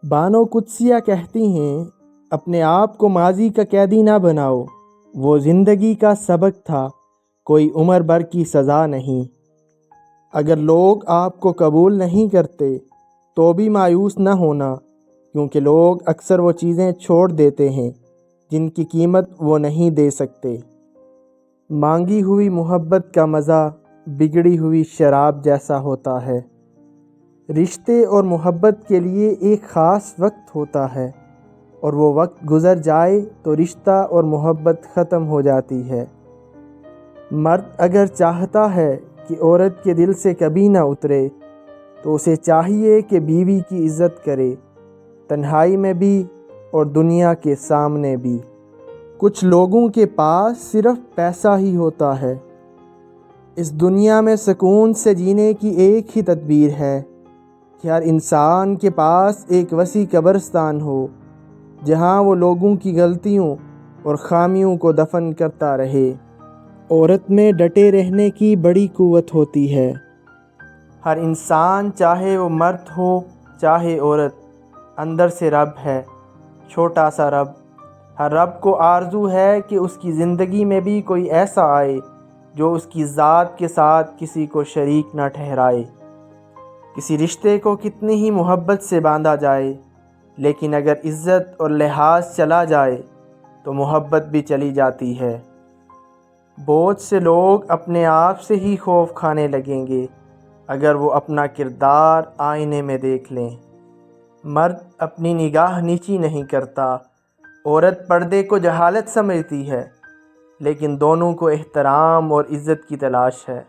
بانو قدسیہ کہتی ہیں، اپنے آپ کو ماضی کا قیدی نہ بناؤ، وہ زندگی کا سبق تھا، کوئی عمر بھر کی سزا نہیں۔ اگر لوگ آپ کو قبول نہیں کرتے تو بھی مایوس نہ ہونا، کیونکہ لوگ اکثر وہ چیزیں چھوڑ دیتے ہیں جن کی قیمت وہ نہیں دے سکتے۔ مانگی ہوئی محبت کا مزہ بگڑی ہوئی شراب جیسا ہوتا ہے۔ رشتے اور محبت کے لیے ایک خاص وقت ہوتا ہے، اور وہ وقت گزر جائے تو رشتہ اور محبت ختم ہو جاتی ہے۔ مرد اگر چاہتا ہے کہ عورت کے دل سے کبھی نہ اترے تو اسے چاہیے کہ بیوی کی عزت کرے، تنہائی میں بھی اور دنیا کے سامنے بھی۔ کچھ لوگوں کے پاس صرف پیسہ ہی ہوتا ہے۔ اس دنیا میں سکون سے جینے کی ایک ہی تدبیر ہے کہ ہر انسان کے پاس ایک وسیع قبرستان ہو، جہاں وہ لوگوں کی غلطیوں اور خامیوں کو دفن کرتا رہے۔ عورت میں ڈٹے رہنے کی بڑی قوت ہوتی ہے۔ ہر انسان، چاہے وہ مرد ہو چاہے عورت، اندر سے رب ہے، چھوٹا سا رب۔ ہر رب کو آرزو ہے کہ اس کی زندگی میں بھی کوئی ایسا آئے جو اس کی ذات کے ساتھ کسی کو شریک نہ ٹھہرائے۔ کسی رشتے کو کتنی ہی محبت سے باندھا جائے، لیکن اگر عزت اور لحاظ چلا جائے تو محبت بھی چلی جاتی ہے۔ بہت سے لوگ اپنے آپ سے ہی خوف کھانے لگیں گے اگر وہ اپنا کردار آئینے میں دیکھ لیں۔ مرد اپنی نگاہ نیچی نہیں کرتا، عورت پردے کو جہالت سمجھتی ہے، لیکن دونوں کو احترام اور عزت کی تلاش ہے۔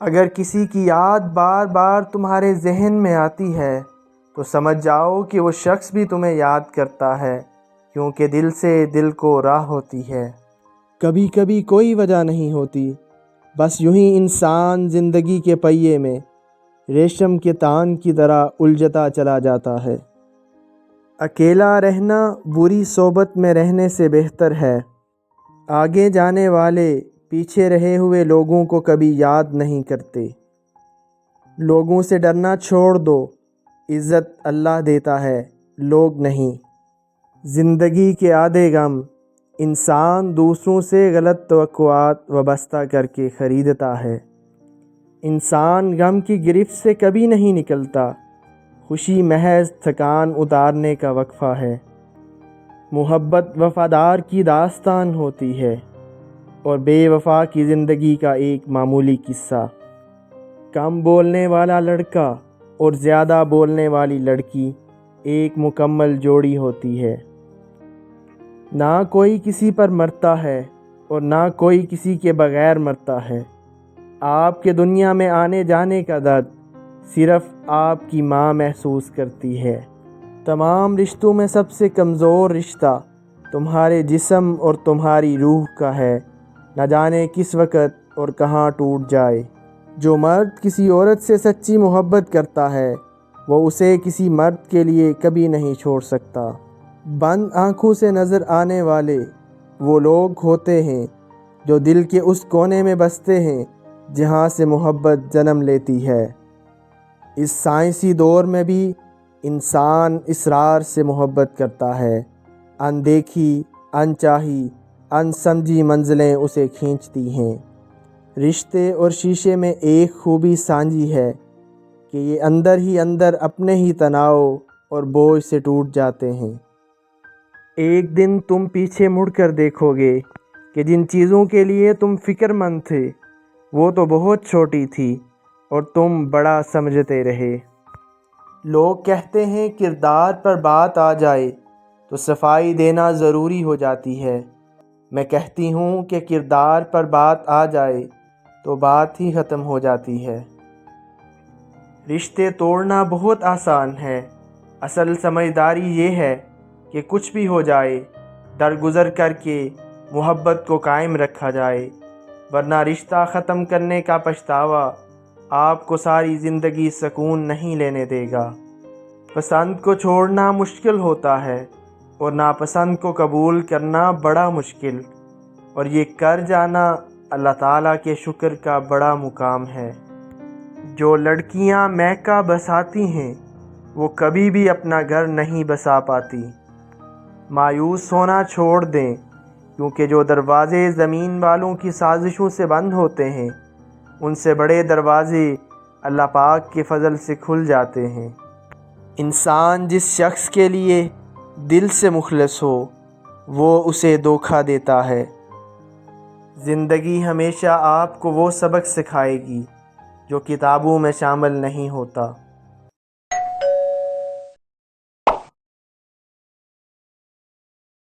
اگر کسی کی یاد بار بار تمہارے ذہن میں آتی ہے تو سمجھ جاؤ کہ وہ شخص بھی تمہیں یاد کرتا ہے، کیونکہ دل سے دل کو راہ ہوتی ہے۔ کبھی کبھی کوئی وجہ نہیں ہوتی، بس یوں ہی انسان زندگی کے پہیے میں ریشم کے تان کی طرح الجھتا چلا جاتا ہے۔ اکیلا رہنا بری صحبت میں رہنے سے بہتر ہے۔ آگے جانے والے پیچھے رہے ہوئے لوگوں کو کبھی یاد نہیں کرتے۔ لوگوں سے ڈرنا چھوڑ دو، عزت اللہ دیتا ہے، لوگ نہیں۔ زندگی کے آدھے غم انسان دوسروں سے غلط توقعات وابستہ کر کے خریدتا ہے۔ انسان غم کی گرفت سے کبھی نہیں نکلتا، خوشی محض تھکان اتارنے کا وقفہ ہے۔ محبت وفادار کی داستان ہوتی ہے، اور بے وفا کی زندگی کا ایک معمولی قصہ۔ کم بولنے والا لڑکا اور زیادہ بولنے والی لڑکی ایک مکمل جوڑی ہوتی ہے۔ نہ کوئی کسی پر مرتا ہے اور نہ کوئی کسی کے بغیر مرتا ہے۔ آپ کے دنیا میں آنے جانے کا درد صرف آپ کی ماں محسوس کرتی ہے۔ تمام رشتوں میں سب سے کمزور رشتہ تمہارے جسم اور تمہاری روح کا ہے، نہ جانے کس وقت اور کہاں ٹوٹ جائے۔ جو مرد کسی عورت سے سچی محبت کرتا ہے وہ اسے کسی مرد کے لیے کبھی نہیں چھوڑ سکتا۔ بند آنکھوں سے نظر آنے والے وہ لوگ ہوتے ہیں جو دل کے اس کونے میں بستے ہیں جہاں سے محبت جنم لیتی ہے۔ اس سائنسی دور میں بھی انسان اصرار سے محبت کرتا ہے۔ اندیکھی، انچاہی، انسمجھی منزلیں اسے کھینچتی ہیں۔ رشتے اور شیشے میں ایک خوبی سانجھی ہے کہ یہ اندر ہی اندر اپنے ہی تناؤ اور بوجھ سے ٹوٹ جاتے ہیں۔ ایک دن تم پیچھے مڑ کر دیکھو گے کہ جن چیزوں کے لیے تم فکر مند تھے وہ تو بہت چھوٹی تھی اور تم بڑا سمجھتے رہے۔ لوگ کہتے ہیں کردار پر بات آ جائے تو صفائی دینا ضروری ہو جاتی ہے۔ میں کہتی ہوں کہ کردار پر بات آ جائے تو بات ہی ختم ہو جاتی ہے۔ رشتے توڑنا بہت آسان ہے، اصل سمجھداری یہ ہے کہ کچھ بھی ہو جائے درگزر کر کے محبت کو قائم رکھا جائے، ورنہ رشتہ ختم کرنے کا پچھتاوا آپ کو ساری زندگی سکون نہیں لینے دے گا۔ پسند کو چھوڑنا مشکل ہوتا ہے اور ناپسند کو قبول کرنا بڑا مشکل، اور یہ کر جانا اللہ تعالیٰ کے شکر کا بڑا مقام ہے۔ جو لڑکیاں میکا بساتی ہیں وہ کبھی بھی اپنا گھر نہیں بسا پاتی۔ مایوس ہونا چھوڑ دیں، کیونکہ جو دروازے زمین والوں کی سازشوں سے بند ہوتے ہیں ان سے بڑے دروازے اللہ پاک کے فضل سے کھل جاتے ہیں۔ انسان جس شخص کے لیے دل سے مخلص ہو وہ اسے دھوکہ دیتا ہے۔ زندگی ہمیشہ آپ کو وہ سبق سکھائے گی جو کتابوں میں شامل نہیں ہوتا۔